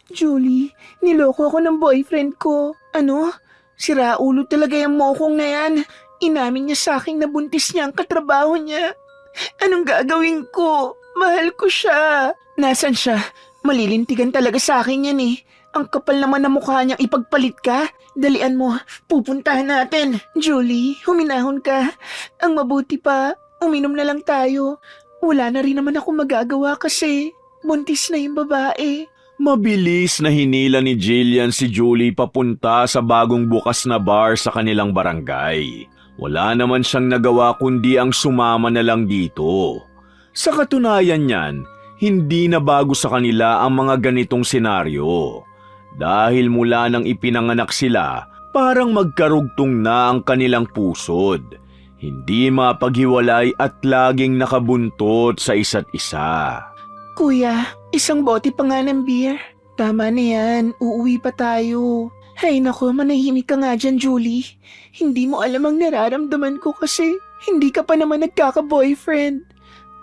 Julie, niloko ako ng boyfriend ko. Ano? Siraulo talaga yung mokong na yan. Inamin niya sa akin na buntis niya ang katrabaho niya. Anong gagawin ko? Mahal ko siya. Nasaan siya? Malilintigan talaga sa akin yan eh. Ang kapal naman na mukha niyang ipagpalit ka. Dalian mo, pupuntahan natin. Julie, huminahon ka. Ang mabuti pa, uminom na lang tayo. Wala na rin naman ako magagawa kasi buntis na yung babae. Mabilis na hinila ni Jillian si Julie papunta sa bagong bukas na bar sa kanilang barangay. Wala naman siyang nagawa kundi ang sumama na lang dito. Sa katunayan niyan, hindi na bago sa kanila ang mga ganitong senaryo. Dahil mula nang ipinanganak sila, parang magkarugtong na ang kanilang pusod. Hindi mapaghiwalay at laging nakabuntot sa isa't isa. Kuya, isang bote pa nga ng beer. Tama na yan, uuwi pa tayo. Hay nako, manahimik ka nga dyan, Julie. Hindi mo alam ang nararamdaman ko kasi hindi ka pa naman nagkaka-boyfriend.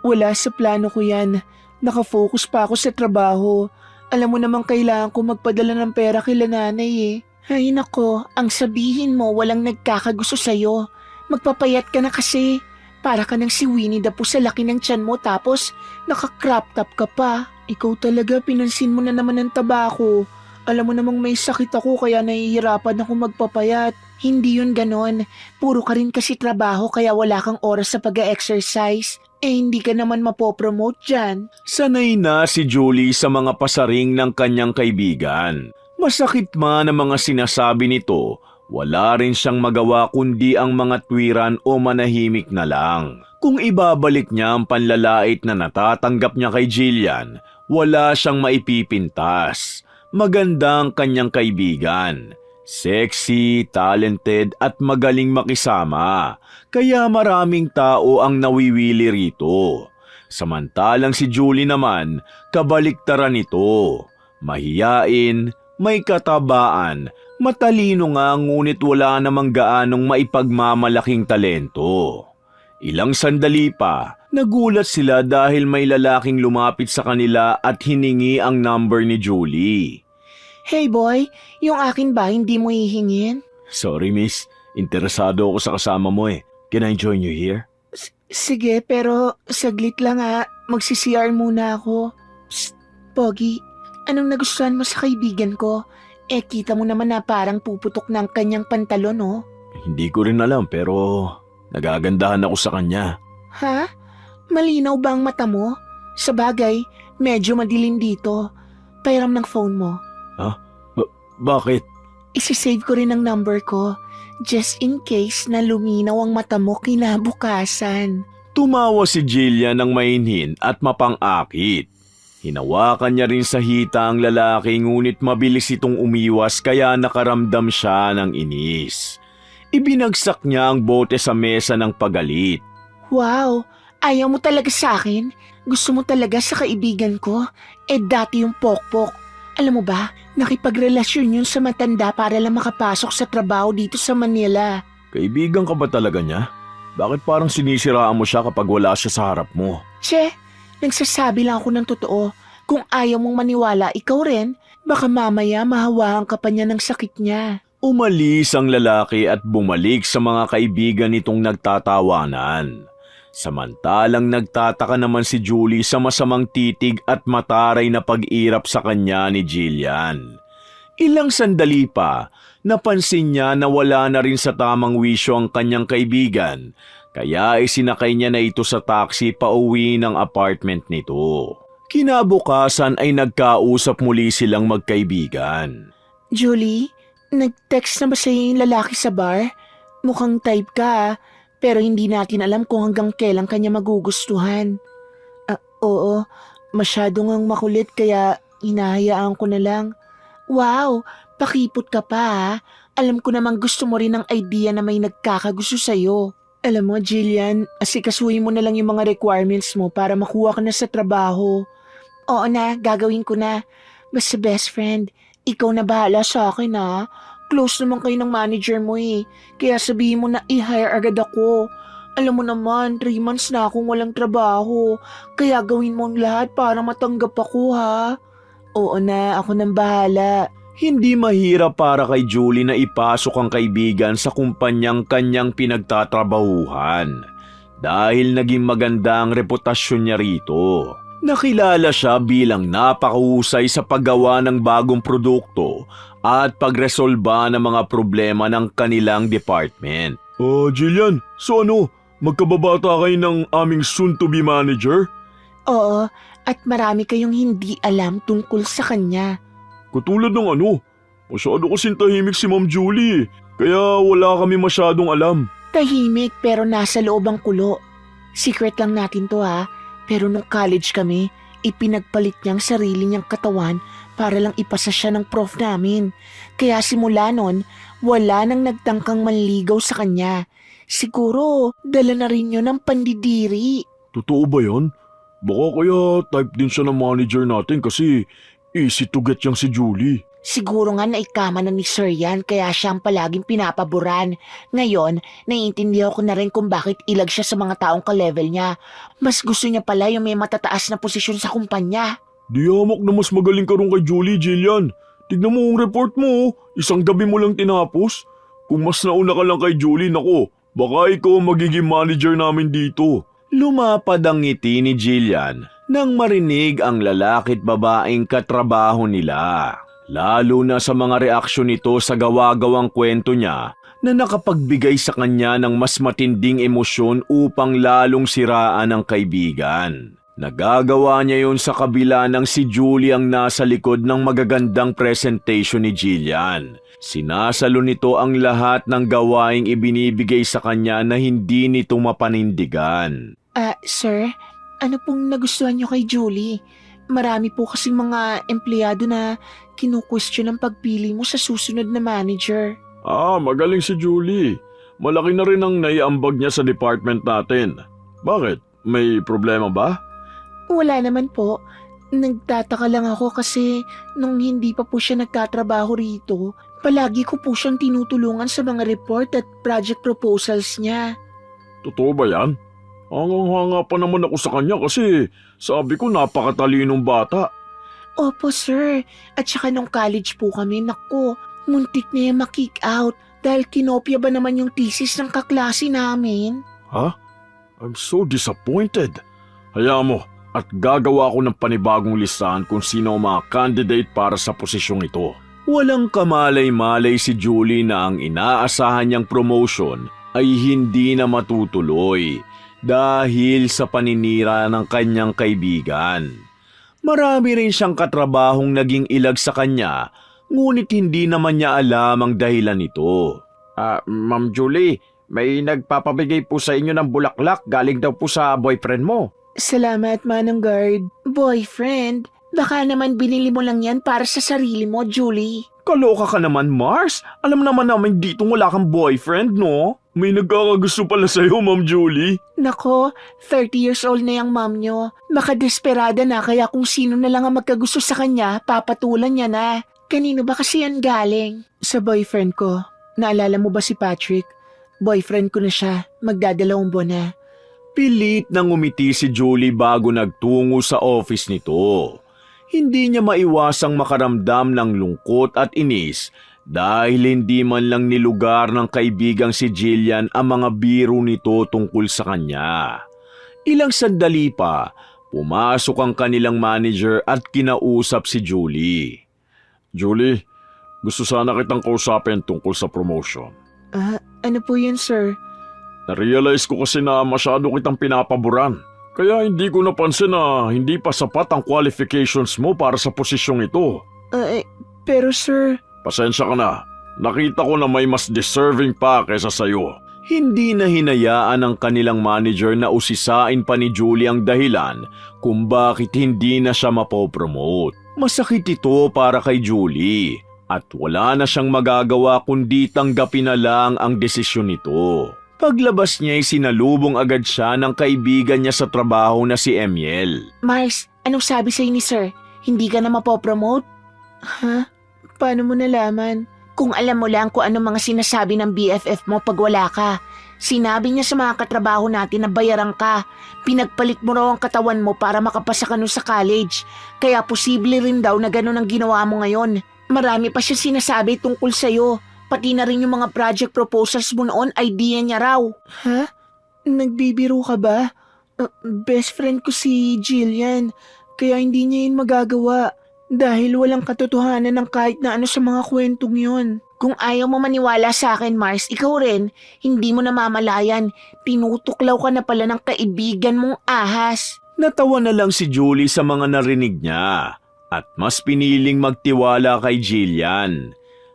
Wala sa plano ko yan. Nakafocus pa ako sa trabaho. Alam mo namang kailangan ko magpadala ng pera kila nanay eh. Hay nako, ang sabihin mo walang nagkakagusto sa'yo. Magpapayat ka na kasi. Para ka ng si Winnie the Pooh sa laki ng tiyan mo tapos naka-crop top ka pa. Ikaw talaga pinansin mo na naman ng taba ko. Alam mo namang may sakit ako kaya nahihirapan ako magpapayat. Hindi yun ganon. Puro ka rin kasi trabaho kaya wala kang oras sa pag-exercise. Hindi ka naman mapopromote dyan. Sanay na si Julie sa mga pasaring ng kanyang kaibigan. Masakit man ang mga sinasabi nito, wala rin siyang magawa kundi ang mga tuwiran o manahimik na lang. Kung ibabalik niya ang panlalait na natatanggap niya kay Jillian, wala siyang maipipintas. Maganda ang kanyang kaibigan. Sexy, talented at magaling makisama. Kaya maraming tao ang nawiwili rito. Samantalang si Julie naman, kabaliktaran nito. Mahiyain, may katabaan, matalino nga ngunit wala namang gaanong maipagmamalaking talento. Ilang sandali pa, nagulat sila dahil may lalaking lumapit sa kanila at hiningi ang number ni Julie. Hey boy, yung akin ba hindi mo hihingin? Sorry miss, interesado ako sa kasama mo eh. Can I join you here? Sige, pero saglit lang Magsi-CR muna ako. Psst, Pogi, anong nagustuhan mo sa kaibigan ko? Kita mo naman na parang puputok ng kanyang pantalon, oh. Hindi ko rin alam pero nagagandahan ako sa kanya. Ha? Malinaw ba ang mata mo? Sa bagay, medyo madilim dito. Pairam ng phone mo. Bakit? Isisave ko rin ang number ko. Just in case na luminaw ang mata mo kinabukasan. Tumawa si Jillian ng mainhin at mapang-akit. Hinawakan niya rin sa hita ang lalaki ngunit mabilis itong umiwas kaya nakaramdam siya ng inis. Ibinagsak niya ang bote sa mesa ng pagalit. Wow, ayaw mo talaga sa akin? Gusto mo talaga sa kaibigan ko? Dati yung pokpok. Alam mo ba, nakipagrelasyon yun sa matanda para lang makapasok sa trabaho dito sa Manila. Kaibigan ka ba talaga niya? Bakit parang sinisiraan mo siya kapag wala siya sa harap mo? Che, nagsasabi lang ako ng totoo. Kung ayaw mong maniwala, ikaw rin, baka mamaya mahawaan ka pa niya ng sakit niya. Umalis ang lalaki at bumalik sa mga kaibigan nitong nagtatawanan. Samantalang nagtataka naman si Julie sa masamang titig at mataray na pag-irap sa kanya ni Jillian. Ilang sandali pa, napansin niya na wala na rin sa tamang wisyo ang kanyang kaibigan, kaya isinakay niya na ito sa taxi pauwi ng apartment nito. Kinabukasan ay nagkausap muli silang magkaibigan. Julie, nag-text na ba sa'yo yung lalaki sa bar? Mukhang type ka pero hindi natin alam kung hanggang kailan kanya magugustuhan. Oo, masyadong ang makulit kaya hinahayaan ko na lang. Wow, pakipot ka pa. Alam ko namang gusto mo rin ng idea na may nagkakagusto sa'yo. Alam mo, Jillian, asikasuhin mo na lang yung mga requirements mo para makuha ka na sa trabaho. Oo na, gagawin ko na. Basta best friend, ikaw na bahala sa akin Close naman kayo ng manager mo eh. Kaya sabihin mo na i-hire agad ako. Alam mo naman, 3 months na akong walang trabaho. Kaya gawin mo ang lahat para matanggap ako Oo na, ako nang bahala. Hindi mahirap para kay Julie na ipasok ang kaibigan sa kumpanyang kanyang pinagtatrabahuhan dahil naging maganda ang reputasyon niya rito. Nakilala siya bilang napakahusay sa paggawa ng bagong produkto at pagresolba ng mga problema ng kanilang department. Jillian, so ano? Magkababata kayo ng aming soon-to-be manager? Oo, at marami kayong hindi alam tungkol sa kanya. Katulad ng ano? Masyado kasing tahimik si Ma'am Julie, kaya wala kami masyadong alam. Tahimik pero nasa loob ang kulo. Secret lang natin to ha, pero nung college kami, ipinagpalit niyang sarili niyang katawan para lang ipasa siya ng prof namin. Kaya simula nun, wala nang nagtangkang manligaw sa kanya. Siguro, dala na rin yun ng pandidiri. Totoo ba yan? Baka kaya type din siya ng manager natin kasi easy to get yang si Julie. Siguro nga naikama na ni Sir yan kaya siyang palaging pinapaboran. Ngayon, naiintindihan ko na rin kung bakit ilag siya sa mga taong ka-level niya. Mas gusto niya pala yung may matataas na posisyon sa kumpanya. Di hamak na mas magaling ka rin kay Julie, Jillian. Tignan mo ang report mo, isang gabi mo lang tinapos. Kung mas nauna ka lang kay Julie, nako, baka ikaw ang magiging manager namin dito. Lumapad ang ngiti ni Jillian nang marinig ang lalaki't babaeng katrabaho nila. Lalo na sa mga reaksyon nito sa gawa-gawang kwento niya na nakapagbigay sa kanya ng mas matinding emosyon upang lalong siraan ang kaibigan. Nagagawa niya yon sa kabila ng si Julie ang nasa likod ng magagandang presentation ni Jillian. Sinasalo nito ang lahat ng gawaing ibinibigay sa kanya na hindi nito mapanindigan. Sir, ano pong nagustuhan niyo kay Julie? Marami po kasing mga empleyado na kinu-question ang pagpili mo sa susunod na manager. Magaling si Julie. Malaki na rin ang naiambag niya sa department natin. Bakit? May problema ba? Wala naman po. Nagtataka lang ako kasi nung hindi pa po siya nagtatrabaho rito, palagi ko po siyang tinutulungan sa mga report at project proposals niya. Totoo ba yan? Hangang-hanga pa naman ako sa kanya kasi sabi ko napakatalinong bata. Opo sir, at saka nung college po kami, naku, muntik na yung ma-kick out dahil kinopya ba naman yung thesis ng kaklase namin? Ha? I'm so disappointed. Hayaan mo at gagawa ko ng panibagong listahan kung sino ang mga candidate para sa posisyong ito. Walang kamalay-malay si Julie na ang inaasahan niyang promotion ay hindi na matutuloy dahil sa paninira ng kanyang kaibigan. Marami rin siyang katrabahong naging ilag sa kanya, ngunit hindi naman niya alam ang dahilan nito. Ma'am Julie, may nagpapabigay po sa inyo ng bulaklak galing daw po sa boyfriend mo. Salamat Manong Guard. Boyfriend? Baka naman binili mo lang yan para sa sarili mo, Julie. Kaloka ka naman, Mars. Alam naman namin dito wala kang boyfriend, no? May nagkakagusto pala sa'yo, Ma'am Julie. Nako, 30 years old na yung mom nyo. Makadesperada na kaya kung sino na lang ang magkagusto sa kanya, papatulan niya na. Kanino ba kasi yan galing? Sa boyfriend ko. Naalala mo ba si Patrick? Boyfriend ko na siya. Magdadalawang buwan na. Pilit nang umiti si Julie bago nagtungo sa office nito. Hindi niya maiwasang makaramdam ng lungkot at inis dahil hindi man lang nilugar ng kaibigang si Jillian ang mga biro nito tungkol sa kanya. Ilang sandali pa, pumasok ang kanilang manager at kinausap si Julie. Julie, gusto sana kitang kausapin tungkol sa promotion. Ano po yun, sir? Na-realize ko kasi na masyado kitang pinapaboran. Kaya hindi ko napansin na hindi pa sapat ang qualifications mo para sa posisyong ito. Pero sir... Pasensya ka na. Nakita ko na may mas deserving pa kaysa sayo. Hindi na hinayaan ng kanilang manager na usisain pa ni Julie ang dahilan kung bakit hindi na siya mapopromote. Masakit ito para kay Julie at wala na siyang magagawa kundi tanggapin na lang ang desisyon nito. Paglabas niya ay sinalubong agad siya ng kaibigan niya sa trabaho na si Emiel. Mars, anong sabi sa'yo ni sir? Hindi ka na mapopromote? Ha? Paano mo nalaman? Kung alam mo lang kung ano mga sinasabi ng BFF mo pag wala ka. Sinabi niya sa mga katrabaho natin na bayaran ka. Pinagpalit mo raw ang katawan mo para makapasa ka nun sa college. Kaya posible rin daw na ganun ang ginawa mo ngayon. Marami pa siya sinasabi tungkol sa'yo. Pati na rin yung mga project proposals mo noon, idea niya raw. Ha? Nagbibiro ka ba? Best friend ko si Jillian. Kaya hindi niya yun magagawa. Dahil walang katotohanan ng kahit na ano sa mga kwentong yun. Kung ayaw mo maniwala sa akin, Mars, ikaw rin, hindi mo namamalayan. Tinutuklaw ka na pala ng kaibigan mong ahas. Natawa na lang si Julie sa mga narinig niya at mas piniling magtiwala kay Jillian.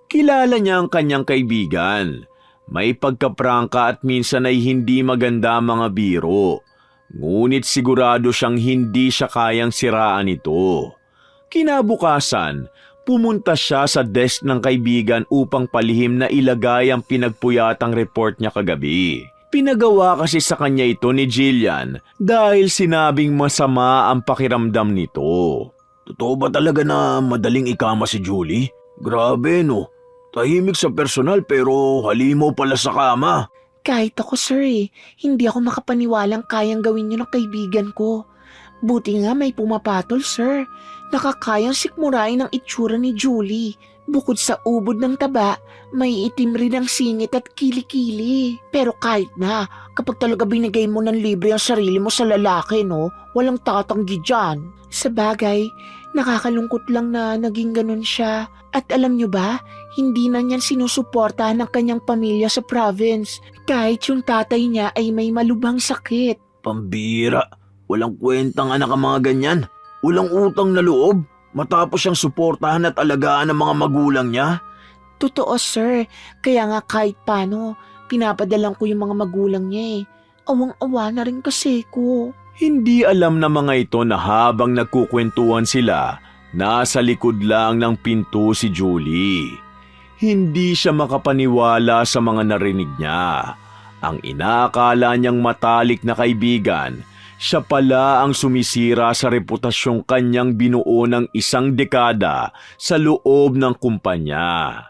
Kilala niya ang kanyang kaibigan. May pagkaprangka at minsan ay hindi maganda ang mga biro. Ngunit sigurado siyang hindi siya kayang siraan ito. Kinabukasan, pumunta siya sa desk ng kaibigan upang palihim na ilagay ang pinagpuyatang report niya kagabi. Pinagawa kasi sa kanya ito ni Jillian dahil sinabing masama ang pakiramdam nito. Totoo ba talaga na madaling ikama si Julie? Grabe no, tahimik sa personal pero halimaw pala sa kama. Kahit ako, sir, hindi ako makapaniwalang kayang gawin yun ng kaibigan ko. Buti nga may pumapatol, sir. Nakakayang sikmurain ang itsura ni Julie. Bukod sa ubod ng taba, may itim rin ang singit at kilikili. Pero kahit na, kapag talaga binigay mo ng libre ang sarili mo sa lalaki, no, walang tatanggi dyan. Sa bagay, nakakalungkot lang na naging ganun siya. At alam nyo ba, hindi na niyan sinusuportahan ng kanyang pamilya sa province. Kahit yung tatay niya ay may malubhang sakit. Pambira, walang kwentang anak ang mga ganyan. Walang utang na loob. Matapos siyang suportahan at alagaan ng mga magulang niya. Totoo, sir. Kaya nga kahit paano, pinapadalang ko yung mga magulang niya eh. Awang-awa na rin kasi ko. Hindi alam ng mga ito na habang nagkukwentuhan sila, nasa likod lang ng pinto si Julie. Hindi siya makapaniwala sa mga narinig niya. Ang inaakala niyang matalik na kaibigan, siya pala ang sumisira sa reputasyong kanyang binuo ng isang dekada sa loob ng kumpanya.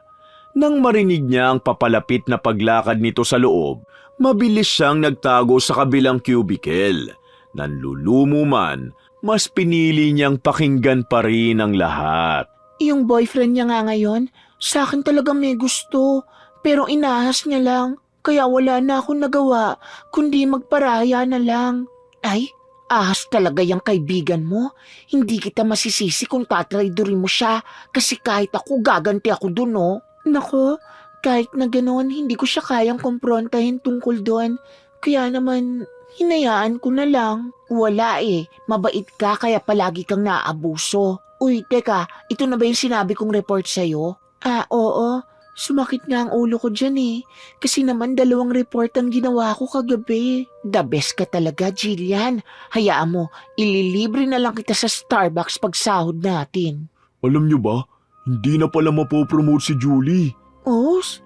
Nang marinig niya ang papalapit na paglakad nito sa loob, mabilis siyang nagtago sa kabilang cubicle. Nanlulumo man, mas pinili niyang pakinggan pa rin ang lahat. Yung boyfriend niya nga ngayon, sa akin talaga may gusto. Pero inahas niya lang, kaya wala na akong nagawa, kundi magparaya na lang. Ay, ahas talaga yung kaibigan mo. Hindi kita masisisi kung tatraydorin mo siya kasi kahit ako gaganti ako dun, no? Nako, kahit na ganoon, hindi ko siya kayang kumprontahin tungkol doon. Kaya naman, hinayaan ko na lang. Wala mabait ka kaya palagi kang naaabuso. Uy, teka, ito na ba yung sinabi kong report sa'yo? Oo. Sumakit nga ang ulo ko dyan Kasi naman 2 report ang ginawa ko kagabi. The best ka talaga, Jillian. Hayaan mo, ililibre na lang kita sa Starbucks pag sahod natin. Alam niyo ba, hindi na pala mapopromote si Julie. Os?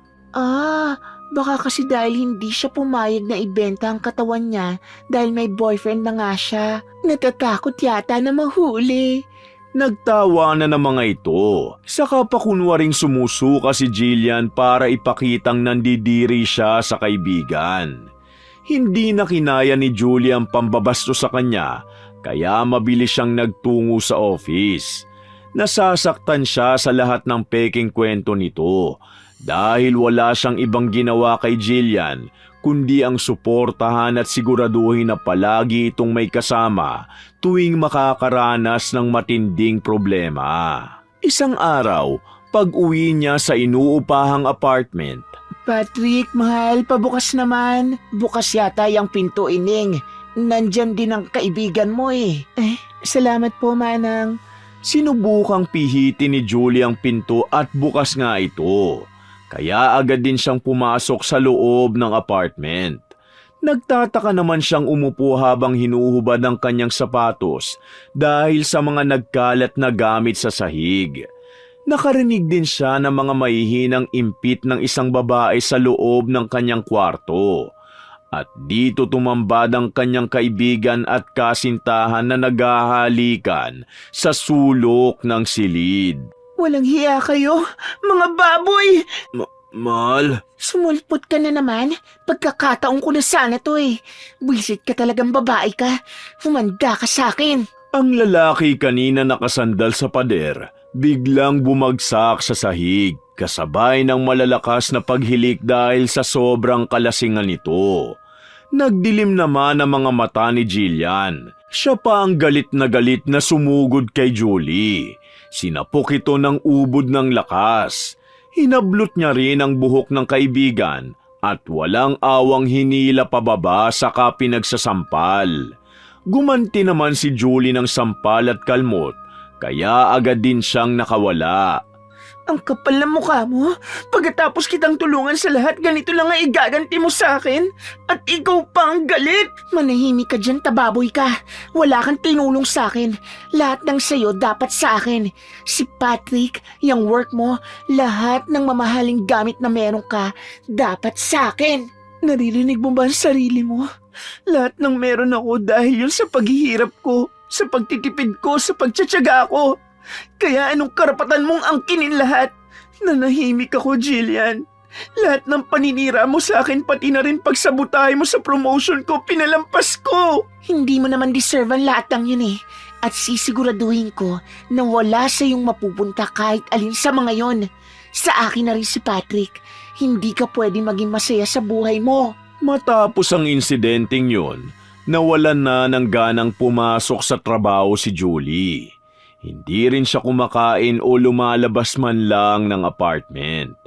Baka kasi dahil hindi siya pumayag na ibenta ang katawan niya dahil may boyfriend na nga siya. Natatakot yata na mahuli. Nagtawa na ng mga ito. Saka pa kunwaring sumusuka si Jillian para ipakitang nandidiri siya sa kaibigan. Hindi na kinaya ni Julie ang pambabasto sa kanya, kaya mabilis siyang nagtungo sa office. Nasasaktan siya sa lahat ng peking kwento nito dahil wala siyang ibang ginawa kay Jillian kundi ang suportahan at siguraduhin na palagi itong may kasama tuwing makakaranas ng matinding problema. Isang araw, pag-uwi niya sa inuupahang apartment. Patrick, mahal, pabukas naman. Bukas yata yung pinto, Ining. Nandyan din ang kaibigan mo salamat po, Manang. Sinubukang pihitin ni Julie ang pinto at bukas nga ito. Kaya agad din siyang pumasok sa loob ng apartment. Nagtataka naman siyang umupo habang hinuhubad ang kanyang sapatos dahil sa mga nagkalat na gamit sa sahig. Nakarinig din siya ng mga mahihinang impit ng isang babae sa loob ng kanyang kwarto. At dito tumambad ang kanyang kaibigan at kasintahan na naghahalikan sa sulok ng silid. Walang hiya kayo, mga baboy! Mahal? Sumulpot ka na naman. Pagkakataon ko na sana to eh. Buisit ka talagang babae ka. Humanda ka sa akin. Ang lalaki kanina nakasandal sa pader, biglang bumagsak sa sahig, kasabay ng malalakas na paghilik dahil sa sobrang kalasingan nito. Nagdilim naman ang mga mata ni Jillian. Siya pa ang galit na sumugod kay Julie. Sinapok ito ng ubod ng lakas. Hinablot niya rin ang buhok ng kaibigan at walang awang hinila pababa saka pinagsasampal. Gumanti naman si Julie ng sampal at kalmot, kaya agad din siyang nakawala. Ang kapal ng mukha mo. Pagkatapos kitang tulungan sa lahat, ganito lang ang igaganti mo sa akin. At ikaw pa ang galit. Manahimik ka dyan, tababoy ka. Wala kang tinulong sa akin. Lahat ng sayo dapat sa akin. Si Patrick, yung work mo, lahat ng mamahaling gamit na meron ka, dapat sa akin. Naririnig mo ba ang sarili mo? Lahat ng meron ako dahil yun sa paghihirap ko, sa pagtitipid ko, sa pagtsatsaga ko. Kaya anong karapatan mong angkinin lahat? Nanahimik ako, Jillian. Lahat ng paninira mo sa akin, pati na rin pagsabutahe mo sa promotion ko, pinalampas ko. Hindi mo naman deserve ang lahat ng yun eh. At sisiguraduhin ko na wala sa iyong mapupunta kahit alin sa mga yon. Sa akin na rin si Patrick. Hindi ka pwedeng maging masaya sa buhay mo. Matapos ang insidenteng yon, nawalan na ng ganang pumasok sa trabaho si Julie. Hindi rin siya kumakain o lumalabas man lang ng apartment.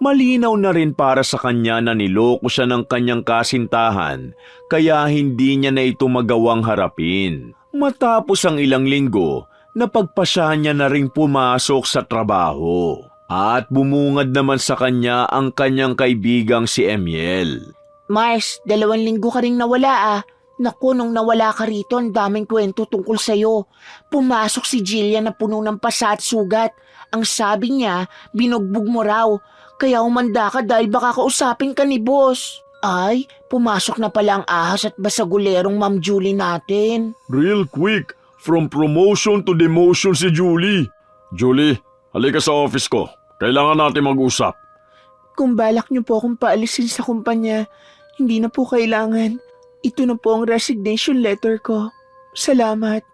Malinaw na rin para sa kanya na niloko siya ng kanyang kasintahan, kaya hindi niya na ito magawang harapin. Matapos ang ilang linggo, napagpasyahan niya na rin pumasok sa trabaho. At bumungad naman sa kanya ang kanyang kaibigang si Emiel. Mars, 2 linggo ka ring nawala ah. Naku, nung nawala ka rito, ang daming kwento tungkol sa'yo. Pumasok si Jillian na puno ng pasa at sugat. Ang sabi niya, binugbog mo raw. Kaya umanda ka dahil baka kausapin ka ni boss. Ay, pumasok na pala ang ahas at basagulerong Ma'am Julie natin. Real quick, from promotion to demotion si Julie. Julie, halika sa office ko. Kailangan natin mag-usap. Kung balak niyo po akong paalisin sa kumpanya, hindi na po kailangan. Ito na po ang resignation letter ko. Salamat.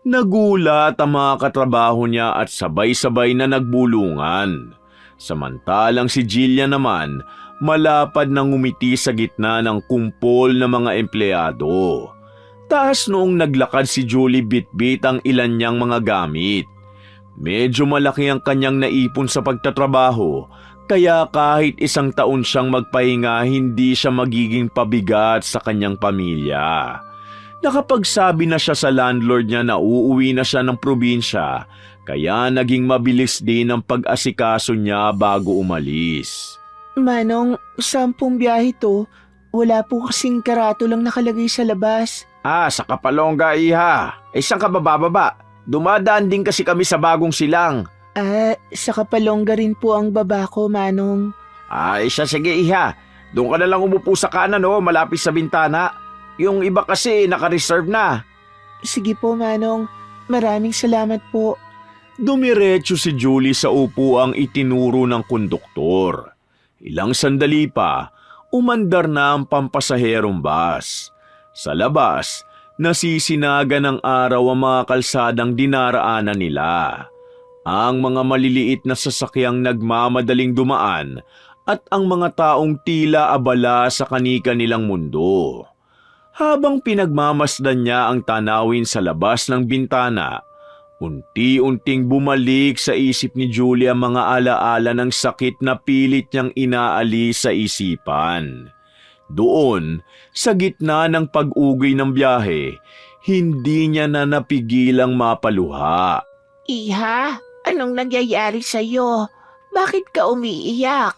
Nagulat ang mga katrabaho niya at sabay-sabay na nagbulungan. Samantalang si Jillian naman, malapad na ngumiti sa gitna ng kumpol ng mga empleyado. Taas noong naglakad si Julie bitbit ang ilan niyang mga gamit. Medyo malaki ang kanyang naipon sa pagtatrabaho, kaya kahit 1 taon siyang magpahinga, hindi siya magiging pabigat sa kanyang pamilya. Nakapagsabi na siya sa landlord niya na uuwi na siya ng probinsya, kaya naging mabilis din ang pag-asikaso niya bago umalis. Manong, 10 biyahe to. Wala po kasing karato lang nakalagay sa labas. Sa Kapalongga, iha. Saan ka bababa? Dumadaan din kasi kami sa Bagong Silang. Sa Kapalongga rin po ang baba ko, Manong. Sige iha. Doon ka na lang umupo sa kanan malapit sa bintana. Yung iba kasi naka-reserve na. Sige po, Manong. Maraming salamat po. Dumiretso si Julie sa upuang itinuro ng konduktor. Ilang sandali pa, umandar na ang pampasaherong bus. Sa labas, nasisinaga ng araw ang mga kalsadang dinaraanan nila. Ang mga maliliit na sasakyang nagmamadaling dumaan at ang mga taong tila abala sa kanika nilang mundo. Habang pinagmamasdan niya ang tanawin sa labas ng bintana, unti-unting bumalik sa isip ni Julie ang mga alaala ng sakit na pilit niyang inaalis sa isipan. Doon, sa gitna ng pag-ugoy ng biyahe, hindi niya na napigilang mapaluha. Iha, anong nangyayari sa'yo? Bakit ka umiiyak?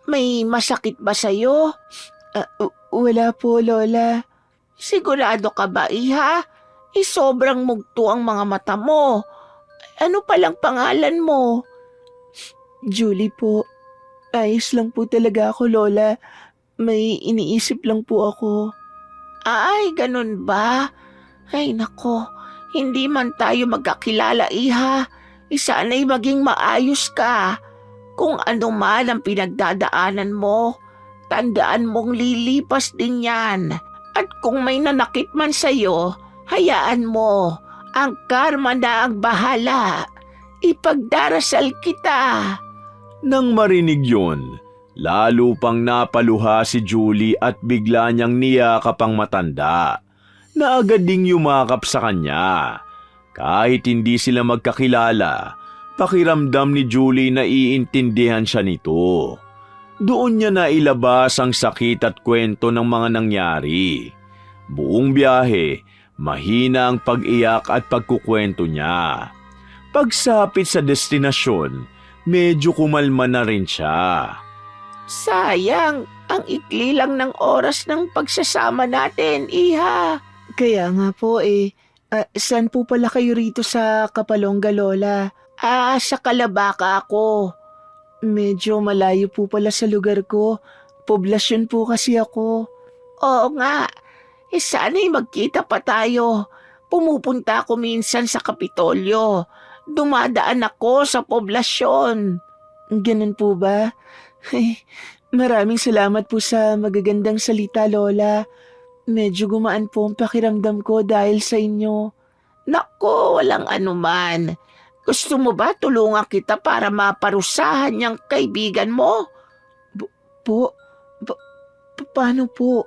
May masakit ba sa'yo? Wala po, Lola. Sigurado ka ba, Iha? Sobrang mugto ang mga mata mo. Ano palang pangalan mo? Julie po. Ayos lang po talaga ako, Lola. May iniisip lang po ako. Ay, ganun ba? Ay, nako. Hindi man tayo magkakilala, Iha. Sana'y maging maayos ka. Kung ano man ang pinagdadaanan mo, tandaan mong lilipas din yan. At kung may nanakit man sa'yo, hayaan mo. Ang karma na ang bahala. Ipagdarasal kita. Nang marinig yun, lalo pang napaluha si Julie at bigla niyang niyakap ang matanda, na agad ding yumakap sa kanya. Kahit hindi sila magkakilala, pakiramdam ni Julie na iintindihan siya nito. Doon niya nailabas ang sakit at kwento ng mga nangyari. Buong biyahe, mahina ang pag-iyak at pagkukwento niya. Pagsapit sa destinasyon, medyo kumalma na rin siya. Sayang, ang ikli lang ng oras ng pagsasama natin, Iha. Kaya nga po saan po pala kayo rito sa Kapalongga, Lola? Sa Kalabaka ako. Medyo malayo po pala sa lugar ko. Poblasyon po kasi ako. Oo nga, sana'y magkita pa tayo. Pumupunta ako minsan sa Kapitolyo. Dumadaan ako sa poblasyon. Ganun po ba? Maraming salamat po sa magagandang salita, Lola. Medyo gumaan po ang pakiramdam ko dahil sa inyo. Nako, walang anuman. Gusto mo ba tulungan kita para maparusahan niyang kaibigan mo? Paano po?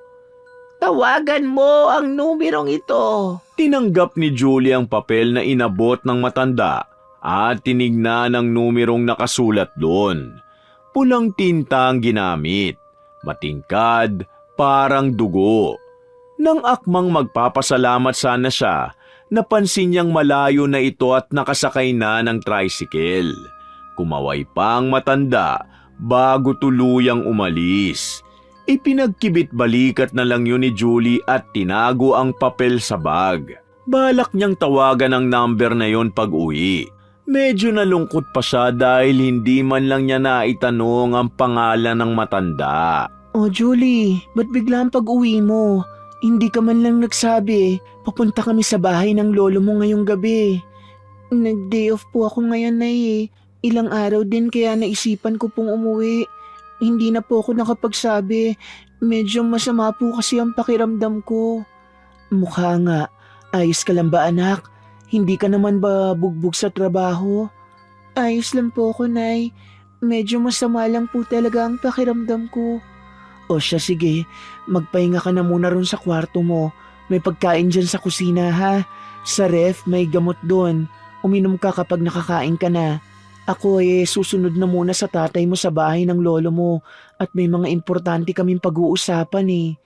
Tawagan mo ang numerong ito. Tinanggap ni Julie ang papel na inabot ng matanda at tinignan ang numerong nakasulat doon. Pulang tinta ang ginamit, matingkad, parang dugo. Nang akmang magpapasalamat sana siya, napansin niyang malayo na ito at nakasakay na ng tricycle. Kumaway pa ang matanda bago tuluyang umalis. Ipinagkibit-balikat na lang yun ni Julie at tinago ang papel sa bag. Balak niyang tawagan ang number na yon pag-uwi. Medyo nalungkot pa siya dahil hindi man lang niya naitanong ang pangalan ng matanda. Oh, Julie, ba't bigla ang pag-uwi mo? Hindi ka man lang nagsabi. Papunta kami sa bahay ng lolo mo ngayong gabi. Nag-day off po ako ngayon na Ilang araw din kaya naisipan ko pong umuwi. Hindi na po ako nakapagsabi. Medyo masama po kasi ang pakiramdam ko. Mukha nga. Ayos ka lang ba, anak? Hindi ka naman ba bugbog sa trabaho? Ayos lang po ako, Nay. Medyo masama lang po talaga ang pakiramdam ko. O siya, sige. Magpahinga ka na muna ron sa kwarto mo. May pagkain dyan sa kusina, ha? Sa ref, may gamot doon. Uminom ka kapag nakakain ka na. Ako susunod na muna sa tatay mo sa bahay ng lolo mo at may mga importante kaming pag-uusapan.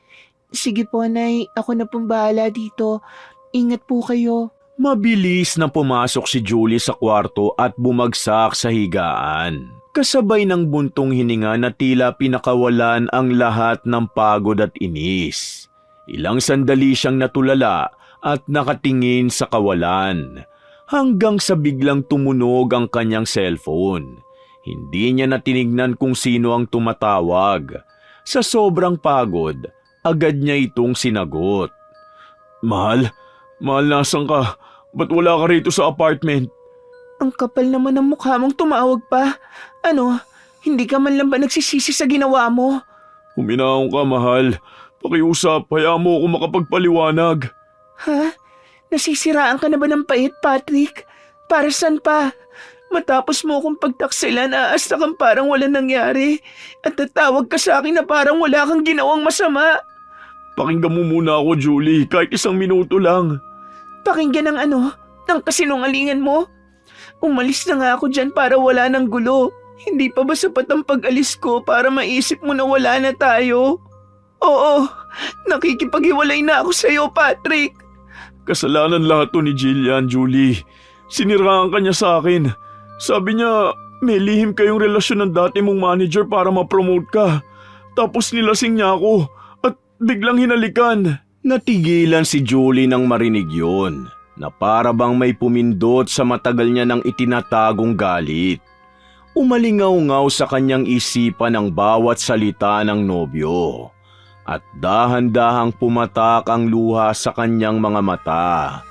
Sige po, Nay. Ako na pong bahala dito. Ingat po kayo. Mabilis na pumasok si Julie sa kwarto at bumagsak sa higaan. Kasabay ng buntong hininga na tila pinakawalan ang lahat ng pagod at inis. Ilang sandali siyang natulala at nakatingin sa kawalan. Hanggang sa biglang tumunog ang kanyang cellphone. Hindi niya natinignan kung sino ang tumatawag. Sa sobrang pagod, agad niya itong sinagot. Mahal, nasan ka? Ba't wala ka rito sa apartment? Ang kapal naman ng mukha mong tumawag pa. Ano, hindi ka man lang ba nagsisisi sa ginawa mo? Huminahon ka, mahal. Pakiusap, hayaan mo ako makapagpaliwanag. Ha? Nasisiraan ka na ba ng pait, Patrick? Para saan pa? Matapos mo akong pagtaksilan, aasta kang parang wala nangyari. At tatawag ka sa akin na parang wala kang ginawang masama. Pakinggan mo muna ako, Julie, kahit 1 minuto lang. Pakinggan ang ano? Ng kasinungalingan mo? Umalis na nga ako dyan para wala ng gulo. Hindi pa ba sapat ang pag-alis ko para maisip mo na wala na tayo? Oo, nakikipaghiwalay na ako sa'yo, Patrick. Kasalanan lahat to ni Jillian, Julie. Siniraan ka niya sa akin. Sabi niya, may lihim kayong relasyon ng dati mong manager para ma-promote ka. Tapos nilasing niya ako at biglang hinalikan. Natigilan si Julie nang marinig yun, na para bang may pumindot sa matagal niya ng itinatagong galit. Umalingaw-ngaw sa kanyang isipan ang bawat salita ng nobyo. At dahan-dahang pumatak ang luha sa kanyang mga mata.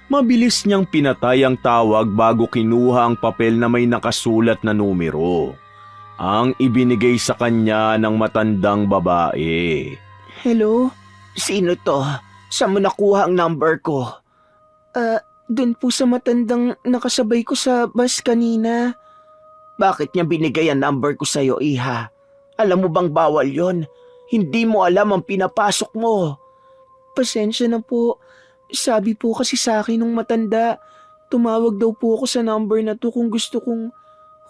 Mabilis niyang pinatay ang tawag bago kinuha ang papel na may nakasulat na numero. ang ibinigay sa kanya ng matandang babae. Hello? Sino to? Saan mo nakuha ang number ko? Dun po sa matandang nakasabay ko sa bus kanina. Bakit niya binigay ang number ko sa'yo, iha? Alam mo bang bawal yon? Hindi mo alam ang pinapasok mo. Pasensya na po. Sabi po kasi sa akin nung matanda, tumawag daw po ako sa number na to kung gusto kong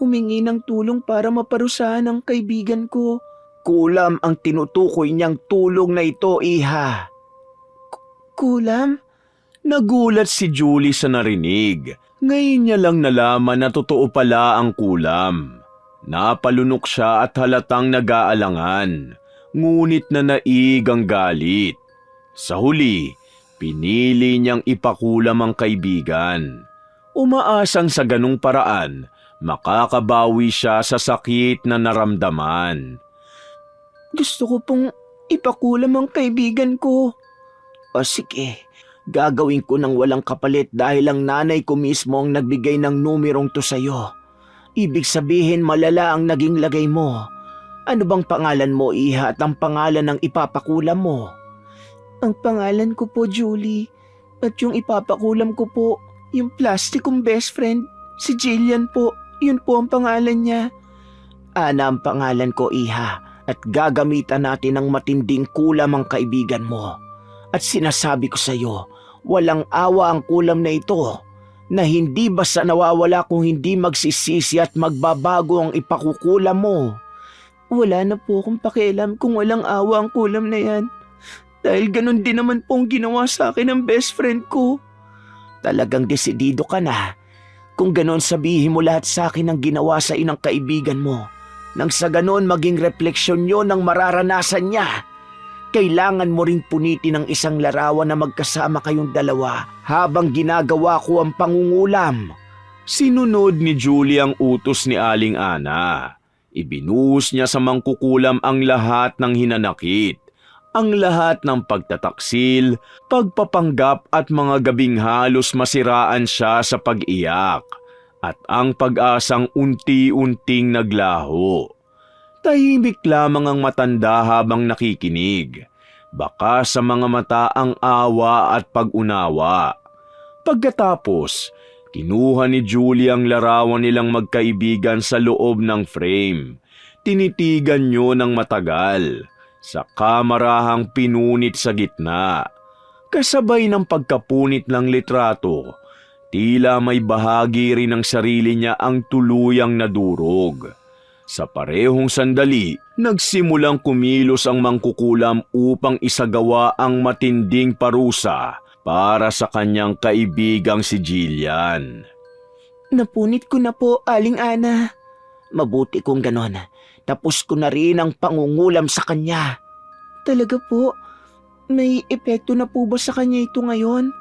humingi ng tulong para maparusahan ang kaibigan ko. Kulam ang tinutukoy niyang tulong na ito, iha. Kulam? Nagulat si Julie sa narinig. Ngayon niya lang nalaman na totoo pala ang kulam. Napalunok siya at halatang nag-aalangan, ngunit nanaig ang galit. Sa huli, pinili niyang ipakulam ang kaibigan. Umaasang sa ganung paraan, makakabawi siya sa sakit na naramdaman. Gusto ko pong ipakulam ang kaibigan ko. O sige, gagawin ko ng walang kapalit dahil ang nanay ko mismo ang nagbigay ng numerong to sa'yo. Ibig sabihin malala ang naging lagay mo. Ano bang pangalan mo, iha, at ang pangalan ng ipapakulam mo? Ang pangalan ko po, Julie. At yung ipapakulam ko po, yung plastic kong best friend, si Jillian po. Yun po ang pangalan niya. Ana ang pangalan ko, iha, at gagamitan natin ng matinding kulam ang kaibigan mo. At sinasabi ko sa'yo, walang awa ang kulam na ito, na hindi basta nawawala kung hindi magsisisi at magbabago ang ipakukulam mo. Wala na po akong pakialam kung walang awa ang kulam na yan. Dahil ganun din naman pong ginawa sa akin ng best friend ko. Talagang desidido ka na. Kung ganon sabihin mo lahat sa akin ang ginawa sa inang kaibigan mo, nang sa ganon maging refleksyon nyo ng mararanasan niya. Kailangan mo ring punitin ang isang larawan na magkasama kayong dalawa habang ginagawa ko ang pangungulam. Sinunod ni Julie ang utos ni Aling Ana. Ibinuhos niya sa mangkukulam ang lahat ng hinanakit, ang lahat ng pagtataksil, pagpapanggap at mga gabing halos masiraan siya sa pag-iyak, at ang pag-asang unti-unting naglaho. Tahimik lamang ang matanda habang nakikinig. Baka sa mga mata ang awa at pag-unawa. Pagkatapos, kinuha ni Julie ang larawan nilang magkaibigan sa loob ng frame. Tinitigan niyo ng matagal. Sa kamarahang pinunit sa gitna. Kasabay ng pagkapunit ng litrato, tila may bahagi rin ng sarili niya ang tuluyang nadurog. Sa parehong sandali, nagsimulang kumilos ang mangkukulam upang isagawa ang matinding parusa para sa kanyang kaibigang si Jillian. Napunit ko na po, Aling Ana. Mabuti kung ganon. Tapos ko na rin ang pangungulam sa kanya. Talaga po? May epekto na po ba sa kanya ito ngayon?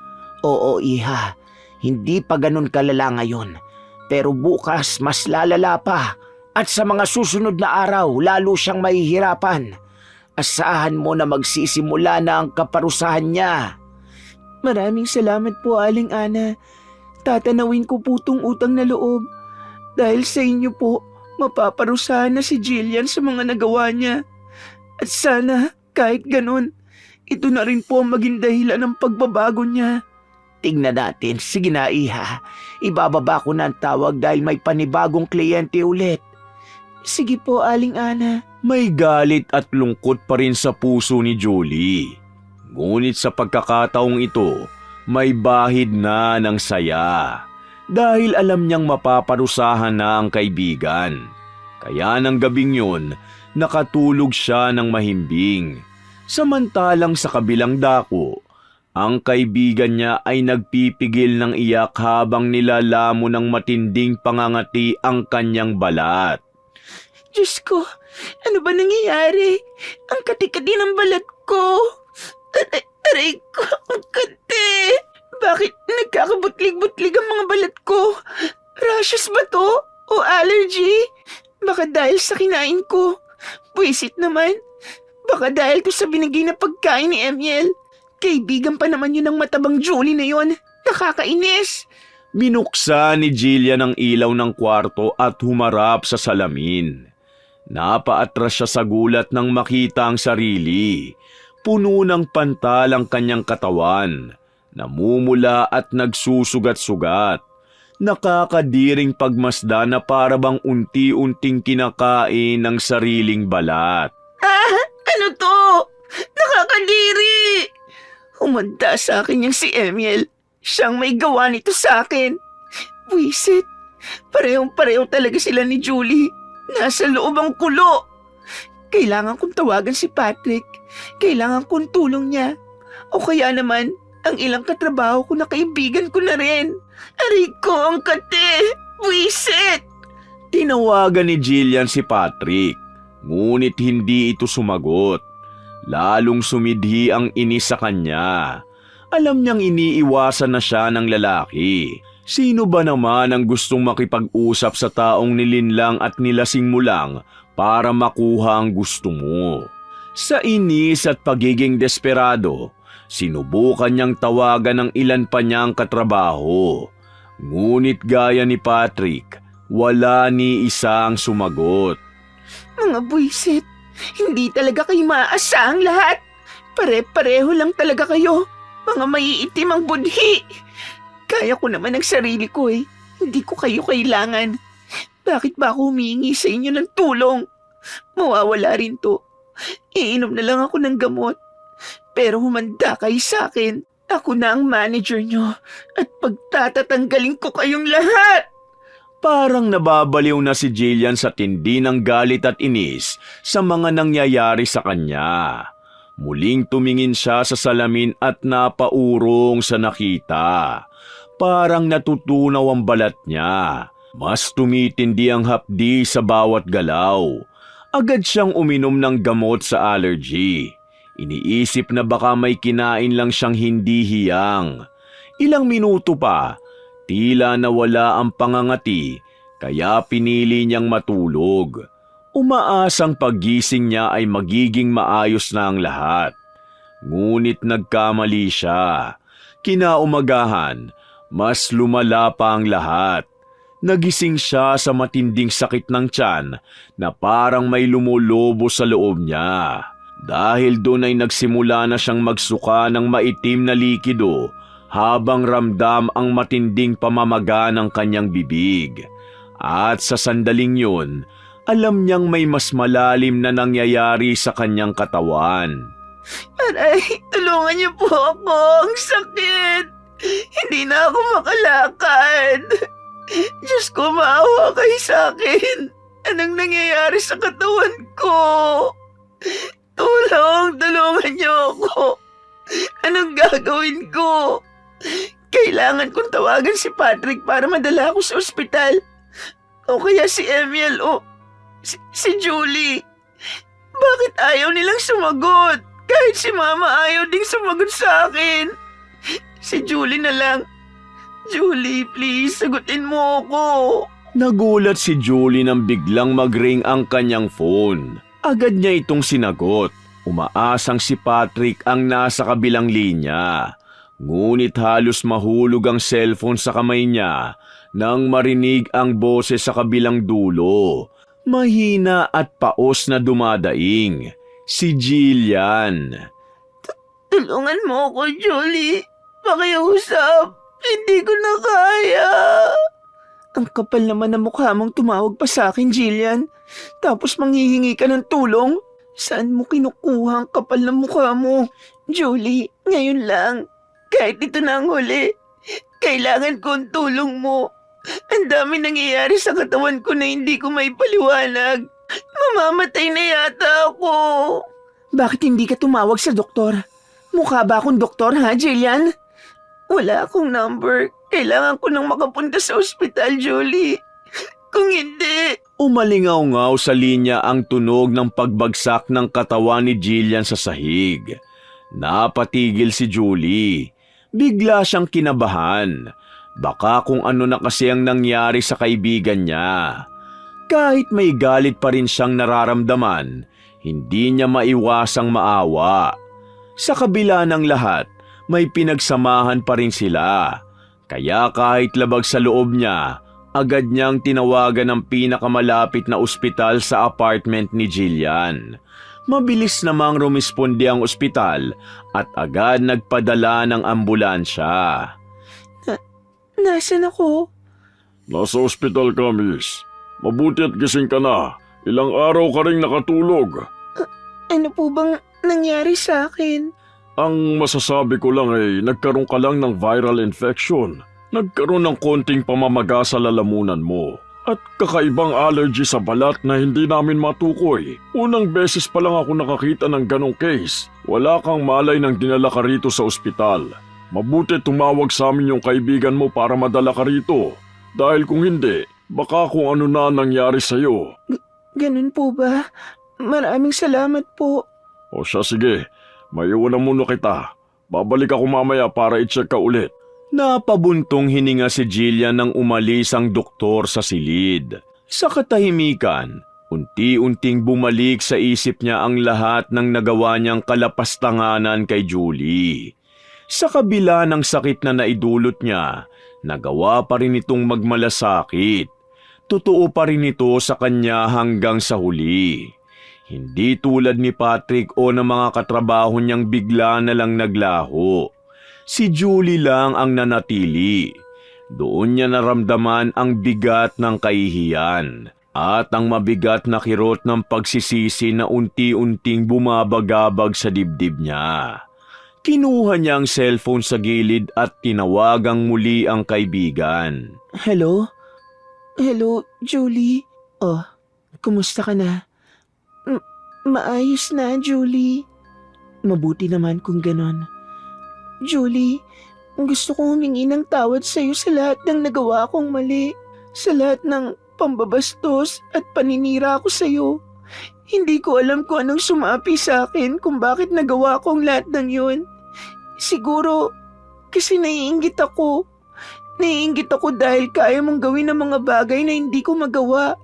Oo, iha. Hindi pa ganon kalala ngayon. Pero bukas mas lalala pa. At sa mga susunod na araw, lalo siyang mahihirapan. Asahan mo na magsisimula na ang kaparusahan niya. Maraming salamat po, Aling Ana. Tatanawin ko po tong utang na loob. Dahil sa inyo po, mapaparusahan na si Jillian sa mga nagawa niya. At sana, kahit ganun, ito na rin po ang maging dahilan ng pagbabago niya. Tingnan natin. Sige na, iha. Ibababa ko na ang tawag dahil may panibagong kliyente ulit. Sige po, Aling Ana. May galit at lungkot pa rin sa puso ni Julie. Ngunit sa pagkakataong ito, may bahid na ng saya. Dahil alam niyang mapaparusahan na ang kaibigan. Kaya ng gabing yun, nakatulog siya ng mahimbing. Samantalang sa kabilang dako, ang kaibigan niya ay nagpipigil ng iyak habang nilalamo ng matinding pangangati ang kanyang balat. Diyos ko, ano ba nangyayari? Ang kati-kati ng balat ko. Aray ko, ang kati. Bakit nagkakabutlig-butlig ang mga balat ko? Rashes ba to? O allergy? Baka dahil sa kinain ko. Buisit naman. Baka dahil to sa binigay na pagkain ni Emiel. Kaibigan pa naman yun ng matabang Julie na yon. Nakakainis. Binuksan ni Jillian ang ilaw ng kwarto at humarap sa salamin. Napaatras siya sa gulat nang makita ang sarili. Puno ng pantal ang kanyang katawan, namumula at nagsusugat-sugat. Nakakadiring pagmasda na para bang unti-unting kinakain ng sariling balat. Ano to? Nakakadiri! Humanda sa akin yung si Emiel. Siyang may gawa nito sa akin. Wisit, parehong-pareho talaga sila ni Julie. Nasa loob ang kulo. Kailangan kong tawagan si Patrick. Kailangan kong tulong niya. O kaya naman, ang ilang katrabaho ko na kaibigan ko na rin. Aray ko ang kate! Wisit! Tinawagan ni Jillian si Patrick, ngunit hindi ito sumagot. Lalong sumidhi ang inis sa kanya. Alam niyang iniiwasan na siya ng lalaki. Sino ba naman ang gustong makipag-usap sa taong nilinlang at nilasing mo lang para makuha ang gusto mo? Sa inis at pagiging desperado, sinubukan niyang tawagan ng ilan pa niyang katrabaho. Ngunit gaya ni Patrick, wala ni isa ang sumagot. Mga buwisit, hindi talaga kayo maaasahang lahat. Pare-pareho lang talaga kayo. Mga maiitim ang budhi. Kaya ko naman ang sarili ko eh. Hindi ko kayo kailangan. Bakit ba ako humingi sa inyo ng tulong? Mawawala rin to. Iinom na lang ako ng gamot. Pero humanda kayo sa akin. Ako na ang manager nyo. At pagtatatanggalin ko kayong lahat. Parang nababaliw na si Jillian sa tindi ng galit at inis sa mga nangyayari sa kanya. Muling tumingin siya sa salamin at napaurong sa nakita. Parang natutunaw ang balat niya. Mas tumitindi ang hapdi sa bawat galaw. Agad siyang uminom ng gamot sa allergy. Iniisip na baka may kinain lang siyang hindi hiyang. Ilang minuto pa, tila nawala ang pangangati, kaya pinili niyang matulog. Umaasang paggising niya ay magiging maayos na ang lahat. Ngunit nagkamali siya. Kinaumagahan, mas lumala pa ang lahat. Nagising siya sa matinding sakit ng tiyan na parang may lumulobo sa loob niya. Dahil doon ay nagsimula na siyang magsuka ng maitim na likido habang ramdam ang matinding pamamaga ng kanyang bibig. At sa sandaling yun, alam niyang may mas malalim na nangyayari sa kanyang katawan. Aray, tulungan niyo po ako. Ang sakit. Hindi na ako makalakad. Diyos ko, maawa kayo sa akin. Anong nangyayari sa katawan ko? Tulungan niyo ako. Anong gagawin ko? Kailangan kong tawagan si Patrick para madala ako sa ospital. O kaya si Emiel o si Julie. Bakit ayaw nilang sumagot? Kahit si Mama ayaw ding sumagot sa akin. Si Julie na lang. Julie, please, sagutin mo ako. Nagulat si Julie nang biglang mag-ring ang kanyang phone. Agad niya itong sinagot. Umaasang si Patrick ang nasa kabilang linya. Ngunit halos mahulog ang cellphone sa kamay niya nang marinig ang boses sa kabilang dulo. Mahina at paos na dumadaing. Si Jillian. Tulungan mo ako, Julie. Pakiusap. Hindi ko na kaya. Ang kapal naman ng mukha mong tumawag pa sa akin, Jillian. Tapos manghihingi ka ng tulong. Saan mo kinukuha ang kapal ng mukha mo? Julie, ngayon lang. Kahit ito na ang huli. Kailangan ko ang tulong mo. Ang dami nangyayari sa katawan ko na hindi ko may paliwanag. Mamamatay na yata ako. Bakit hindi ka tumawag sa doktor? Mukha ba akong doktor, ha, Jillian? Wala akong number. Kailangan ko nang makapunta sa ospital, Julie. Kung hindi... Umalingaw-ngaw sa linya ang tunog ng pagbagsak ng katawan ni Jillian sa sahig. Napatigil si Julie. Bigla siyang kinabahan. Baka kung ano na kasi ang nangyari sa kaibigan niya. Kahit may galit pa rin siyang nararamdaman, hindi niya maiwasang maawa. Sa kabila ng lahat, may pinagsamahan pa rin sila. Kaya kahit labag sa loob niya, agad niyang tinawagan ang pinakamalapit na ospital sa apartment ni Jillian. Mabilis namang rumisponde ang ospital at agad nagpadala ng ambulansya. Nasaan ako? Nasa ospital ka, miss. Mabuti at gising ka na. Ilang araw ka ring nakatulog. Ano po bang nangyari sa akin? Ang masasabi ko lang ay nagkaroon ka lang ng viral infection. Nagkaroon ng konting pamamaga sa lalamunan mo. At kakaibang allergy sa balat na hindi namin matukoy. Unang beses pa lang ako nakakita ng ganong case. Wala kang malay nang dinala ka rito sa ospital. Mabuti tumawag sa amin yung kaibigan mo para madala ka rito. Dahil kung hindi, baka kung ano na nangyari sa'yo. Ganun po ba? Maraming salamat po. O siya, sige. Maiwan muna kita. Babalik ako mamaya para i-check ka ulit. Napabuntong hininga si Jillian nang umalis ang doktor sa silid. Sa katahimikan, unti-unting bumalik sa isip niya ang lahat ng nagawa niyang kalapastanganan kay Julie. Sa kabila ng sakit na naidulot niya, nagawa pa rin itong magmalasakit. Totoo pa rin ito sa kanya hanggang sa huli. Hindi tulad ni Patrick o ng mga katrabaho niyang bigla na lang naglaho. Si Julie lang ang nanatili. Doon niya naramdaman ang bigat ng kahihiyan at ang mabigat na kirot ng pagsisisi na unti-unting bumabagabag sa dibdib niya. Kinuha niya ang cellphone sa gilid at tinawagang muli ang kaibigan. Hello? Hello, Julie? Oh, kumusta ka na? Maayos na, Julie. Mabuti naman kung ganon. Julie, gusto kong humingi ng tawad sa'yo sa lahat ng nagawa kong mali. Sa lahat ng pambabastos at paninira ko sa'yo. Hindi ko alam kung anong sumapi sa akin kung bakit nagawa kong lahat ng yun. Siguro, kasi naiinggit ako. Naiinggit ako dahil kaya mong gawin ang mga bagay na hindi ko magawa.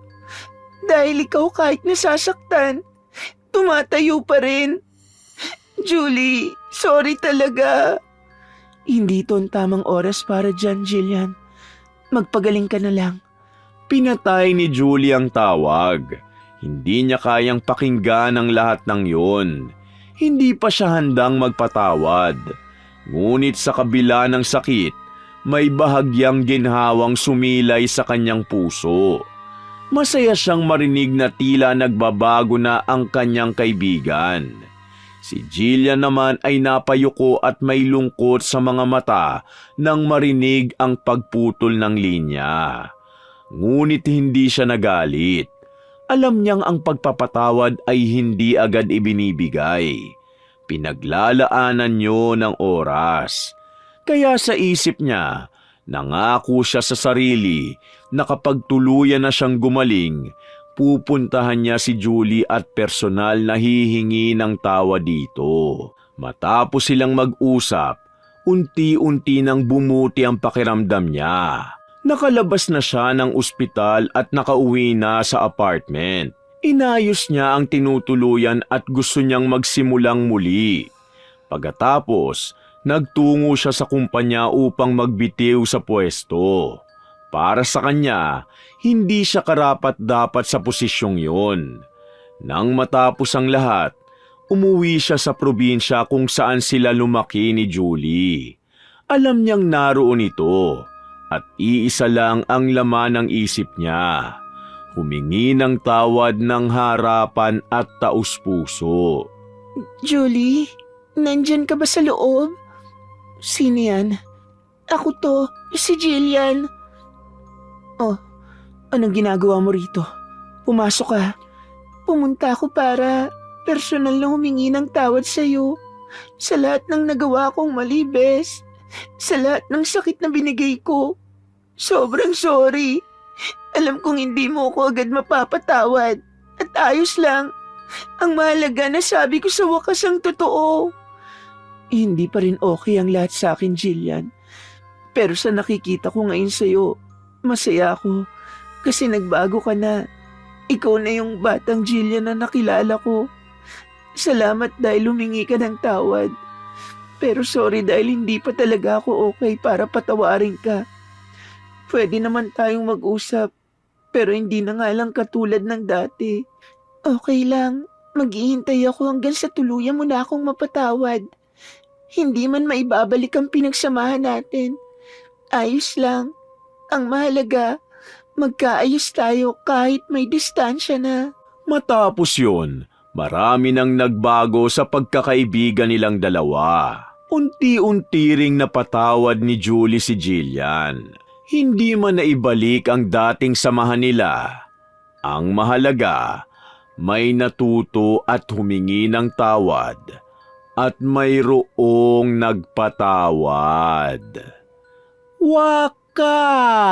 Dahil ikaw kahit nasasaktan, tumatayo pa rin. Julie, sorry talaga. Hindi ito ang tamang oras para dyan, Jillian. Magpagaling ka na lang. Pinatay ni Julie ang tawag. Hindi niya kayang pakinggan ang lahat ng yon. Hindi pa siya handang magpatawad. Ngunit sa kabila ng sakit, may bahagyang ginhawang sumilay sa kanyang puso. Masaya siyang marinig na tila nagbabago na ang kanyang kaibigan. Si Jillian naman ay napayuko at may lungkot sa mga mata nang marinig ang pagputol ng linya. Ngunit hindi siya nagalit. Alam niyang ang pagpapatawad ay hindi agad ibinibigay. Pinaglalaanan niyo ng oras. Kaya sa isip niya, nangako siya sa sarili na kapag tuluyan na siyang gumaling, pupuntahan niya si Julie at personal na hihingi ng tawa dito. Matapos silang mag-usap, unti-unti nang bumuti ang pakiramdam niya. Nakalabas na siya ng ospital at nakauwi na sa apartment. Inayos niya ang tinutuluyan at gusto niyang magsimulang muli. Pagkatapos, nagtungo siya sa kumpanya upang magbitiw sa pwesto. Para sa kanya, hindi siya karapat-dapat sa posisyong yon. Nang matapos ang lahat, umuwi siya sa probinsya kung saan sila lumaki ni Julie. Alam niyang naroon ito at iisa lang ang laman ng isip niya. Humingi ng tawad ng harapan at taus-puso. Julie, nandyan ka ba sa loob? Sino yan? Ako to, si Jillian. Oh, anong ginagawa mo rito? Pumasok ka. Pumunta ako para personal na humingi ng tawad sa'yo. Sa lahat ng nagawa kong mali, Bes. Sa lahat ng sakit na binigay ko. Sobrang sorry. Alam kong hindi mo ako agad mapapatawad. At ayos lang. Ang mahalaga na sabi ko sa wakas ang totoo. Hindi pa rin okay ang lahat sa akin, Jillian. Pero sa nakikita ko ngayon sa'yo, masaya ako. Kasi nagbago ka na. Ikaw na yung batang Jillian na nakilala ko. Salamat dahil humingi ka ng tawad. Pero sorry dahil hindi pa talaga ako okay para patawarin ka. Pwede naman tayong mag-usap, pero hindi na nga lang katulad ng dati. Okay lang, maghihintay ako hanggang sa tuluyan mo na akong mapatawad. Hindi man maibabalik ang pinagsamahan natin. Ayos lang. Ang mahalaga, magkaayos tayo kahit may distansya na. Matapos yun, marami nang nagbago sa pagkakaibigan nilang dalawa. Unti-unti ring napatawad ni Julie si Jillian. Hindi man naibalik ang dating samahan nila. Ang mahalaga, may natuto at humingi ng tawad. At mayroong nagpatawad. Wakas!